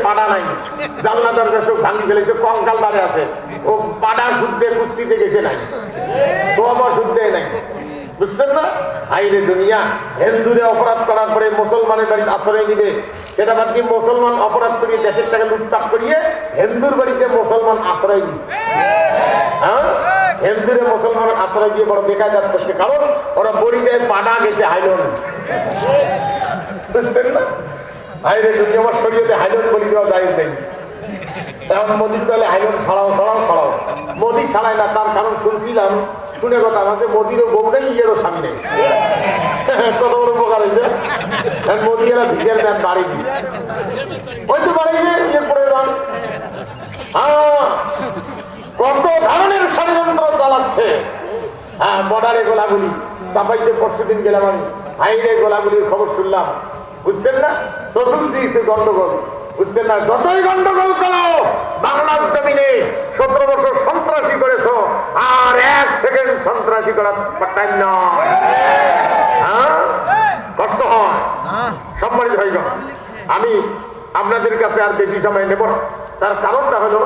পাড়া নাই, জানলা দরজা সব ভাঙি ফেলেছে, কঙ্কাল বাড়ে আছে, ও পাড়া শুদ্ধে কুর্তিতে গেছে নাই, তোমার শুদ্ধে নাই, বুঝছেন না? আইরে দুনিয়া, হিন্দুরে অপরাধ করার পরে মুসলমানের বাড়িতে আশ্রয় নিবে, সেটা বাদ দিয়ে মুসলমান অপরাধ করিয়ে দেশের টাকা লুটপাট করিয়ে হিন্দুর বাড়িতে মুসলমান আশ্রয় দিচ্ছে। হ্যাঁ, হিন্দুরে মুসলমান আশ্রয় দিয়ে বড় বেকায়দাত করছে, কারণ ওরা বড়িতে পাড়া গেছে হাইলন, বুঝছেন না? আইরে দুনিয়া, আমার শরীয়তে হাইলন বলি দেওয়া যায় নেই। এখন মোদির কলে হাইলন ছাড়াও ছাড়াও ছাড়াও, মোদি ছাড়ায় না, তার কারণ শুনছিলাম, শুনে কথা আমাকে মোদিরও বউ নেই, ইয়েরও স্বামী নেই, কত বড় উপকার হয়েছে। মোদি এরা ভিসের ম্যান বাড়ি দিচ্ছে, হয়তো বাড়ি গিয়ে ইয়ে করে যান। কত ধরনের ষড়যন্ত্র চালাচ্ছে। হ্যাঁ, বর্ডারে গোলাগুলি, চাপাইতে পরশুদিন গেলাম আমি, হাইরে গোলাগুলির খবর শুনলাম, বুঝছেন না? চতুর্দিক গন্ডগোল, বুঝছেন না? যতই গন্ডগোল করো, বাংলার জমিনে 17 বছর সন্ত্রাসী করেছ, আর 1 সেকেন্ড সন্ত্রাসী করার টাইম নয়। হ্যাঁ, কষ্ট হয়। সম্মানিত ভাইগণ, আমি আপনাদের কাছে আর বেশি সময় নেব না, তার কারণটা হলো